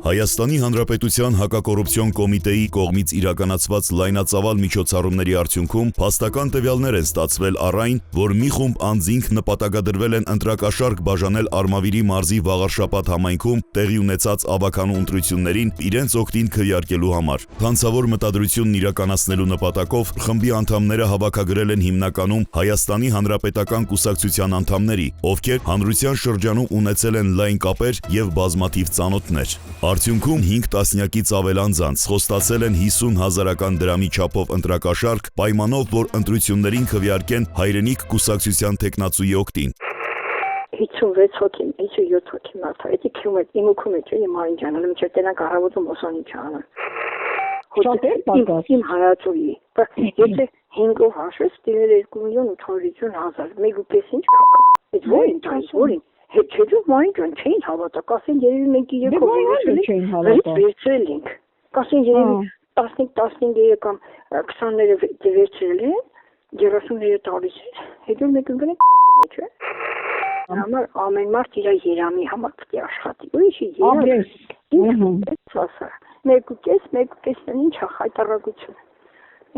Հայաստանի Հանրապետության հակակոռուպցիոն կոմիտեի կողմից իրականացված լայնածավալ միջոցառումների արդյունքում փաստական տվյալներ են ստացվել առ այն, որ մի խումբ անձինք նպատակադրվել են ընտրակաշառք բաժանել Արմավիրի մարզի Վաղարշապատ համայնքում տեղի ունեցած ավականու ընտրություններին իրենց օգտին քվեարկելու համար։ Հանցավոր մտադրությունն իրականացնելու նպատակով խմբի անդամները հավաքագրել են հիմնականում Հայաստանի Հանրապետական կուսակցության անդամների, ովքեր հանրության շրջանում ունեցել են լայն կապեր եւ բազմաթիվ ծանոթներ։ Արդյունքում 5 տասնյակից ավել անձանց խոստացել են 50,000 դրամի չափով ընտրակաշառք պայմանով, որ ընտրություններին քվեարկեն հայրենիք կուսակցության տեխնացուի օգտին։ 56 հոգի, 57 հոգի մարդա, էդի քիլոմետր, իմ ուքում է, իմ այնջանը, մինչև տենակ առավոտում ոսանի չանան։ Շատ էր պատաս։ Իմ հայացուի, եթե 5-ով հաշվես, դիներ 2,850,000, 1,5 ինչ կակա։ Այդ որին, հետ չեջով մային ջան, չէին հավատա, կասեն երևի մենք վերցրել ենք, կասեն երևի 15 կամ 20-ները վերցրել են, 30-ները տալիս էր, հետո մենք ընկնենք մեջ է։ Համար ամեն մարդ իր երամի համար պետք է աշխատի, ուրիշի երամ, մեկուկես ինչ է խայտարակություն,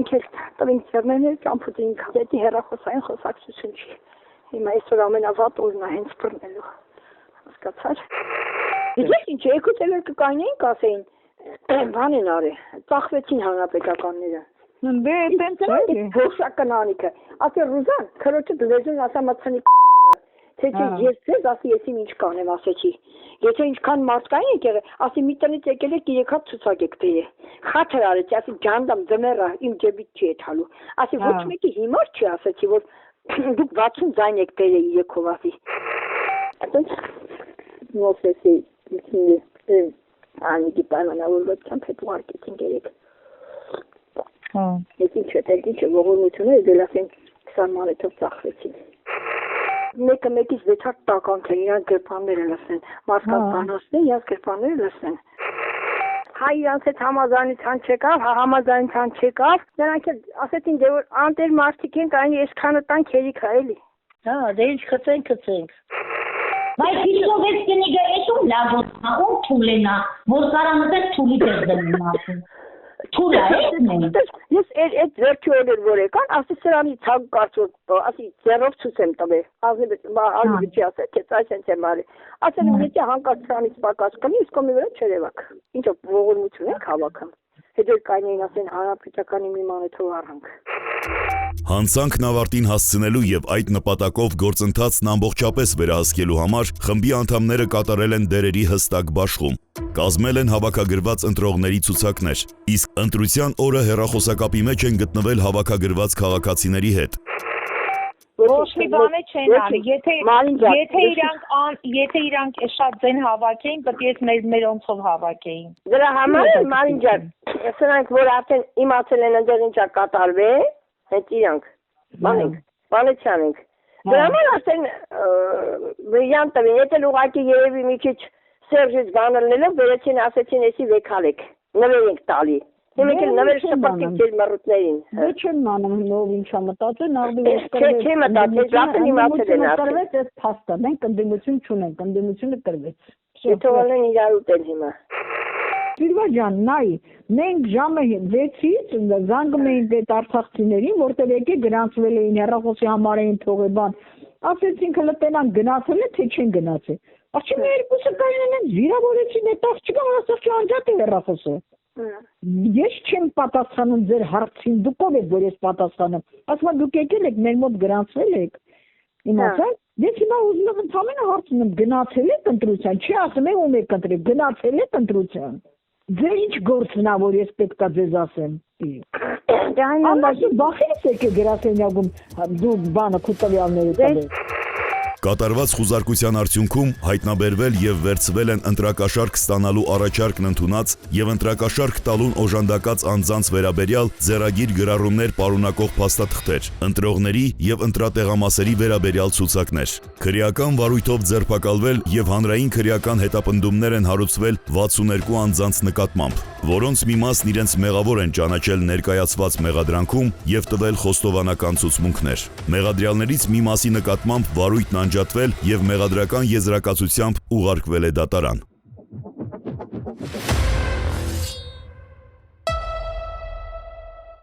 ինք էլ տվինք ծերներներ ճամփուտին կատետի հեռախոսային խոսակցություն չի, հիմա այսօր ամենավատ օրն է հենց բռնելու, հասկացար։ Իսկ ինչ եկուցել էր կկանեին կասեին, բան են արել, ծախվեցին հանրապետականները։ Դե տենց է։ Հոշական անիկը, ասի Ռուզան, քրոջը լեզուն ասամացանի թե ես ձեզ ասի ես ինչ կանեմ ասեցի։ Եթե ինչքան մարդկային եք եղել, ասի մի տնից եկել եք 3 հատ ցուցակեք դե։ Խաթր արեցի, ասի ջանդամ ձմեռա իմ ջեբից չի եթալու։ Ասի ոչ մեկի հիմար չի ասեցի, որ դուք 60 ձայն եք դե եկով ասի։ Այդպես նոսեսի անիկի պայմանավորվածությամբ հետ ուղարկեցին երեք։ Ես ինչ է ողորմությունը դելասեն 20 մանեթով ծախվեցին։ Մեկը մեկից 6 հատ տականք են, իրանք գրպանները լսեն, մարդկանց բանոսն իրանք գրպանները լսեն։ Հայ իրանք հետ համազանության չեկավ, համազանության չեկավ, նրանք ասեցին դե որ անտեր մարդիկ են, կային այսքանը տան քերիք է էլի։ Հա, դե ինչ քծենք։ Բայց ինչով է կնիգա էտում լավոտնա, ում թուլենա, որ կարանոց է թուլի դեր դնում ասում։ Թուլա է։ Ես այդ վերջի օրեր որ եկան, ասի սրանի ցակ կարծում, ասի ձեռով ցույց եմ տվել։ Ազնիվ չի ասել, թե այսպես եմ արի։ Ասել եմ եթե հանկարծ սրանից պակաս կնի, իսկ մի վրա չերևակ։ Ինչո ողորմություն եք հավաքում։ Հետո կանեին ասեն հանրապետականի մի մանեթով առանք։ Հանցանքն ավարտին հասցնելու եւ այդ նպատակով գործընթացն ամբողջապես վերահսկելու համար խմբի անդամները կատարել են դերերի հստակ բաշխում։ Կազմել են հավաքագրված ընտրողների ցուցակներ, իսկ ընտրության օրը հեռախոսակապի մեջ են գտնվել հավաքագրված քաղաքացիների հետ։ Ոչ մի բան չեն անի, եթե իրանք շատ ձեն հավաքեին, պետք է մերոնցով հավաքեին։ Դրա համար Մարին ջան, սրանք որ արդեն իմացել են ընդեղ ինչա կատարվել, հետ իրանք, բանը չանենք։ Դրա համար արդեն վրիանտ տվին, եթե ուղղակի երևի մի քիչ Սերժից բանալնելով վերեցին ասեցին էսի վեկալեք, նվեր ենք տալի։ Հիմա էլ նվեր շպրտիկ ձեր մռութներին։ Դե չեմ անում նով ինչա մտածել, նախ Չէ մտածել, ժամը իմացել են ասել։ Այդ փաստը, մենք ընդդիմություն չունենք, ընդդիմությունը կրվեց։ Թողalen իրար ուտել հիմա։ Սիրվա ջան, նայ, մենք ժամը 6-ից զանգում էինք այդ արցախցիներին, որտեղ եկե գրանցվել էին հեռախոսի համար էին թողել բան։ Ասեցինք հələ տենան գնացել է, թե չեն գնացել։ Արդյոք մի երկուսը կային են վիրավորեցին այդ աղջիկը, ասաց անջատ է հեռախոսը։ Ես չեմ պատասխանում ձեր հարցին, դուք ով եք, որ ես պատասխանեմ։ Ասում եմ դուք եկել եք, մեր մոտ գրանցվել եք։ Իմացա՞ք։ Ես հիմա ուզում եմ ընդհանրապես հարցնում եմ, գնացել եք ընտրության, չի ասում եմ ում եք ընտրել, գնացել եք ընտրության։ Ձեր ինչ գործն է, որ ես պետքա ձեզ ասեմ։ Ամասի բախից եք գրասենյակում դու բանը քուտավյալները տվել։ Կատարված խուզարկության արդյունքում հայտնաբերվել եւ վերցվել են ընտրակաշառք ստանալու առաջարկն ընդունած եւ ընտրակաշառք տալուն օժանդակած անձանց վերաբերյալ ձեռագիր գրառումներ պարունակող փաստաթղթեր, ընտրողների եւ ընտրատեղամասերի վերաբերյալ ցուցակներ։ Քրեական վարույթով ձերբակալվել եւ հանրային քրեական հետապնդումներ են հարուցվել 62 անձանց նկատմամբ, որոնց մի մասն իրենց մեղավոր են ճանաչել ներկայացված մեղադրանքում եւ տվել խոստովանական ցուցմունքներ։ Մեղադրյալներից մի մասի նկատմամբ վարույթն անջատվել եւ մեղադրական եզրակացությամբ ուղարկվել է դատարան։ Ահա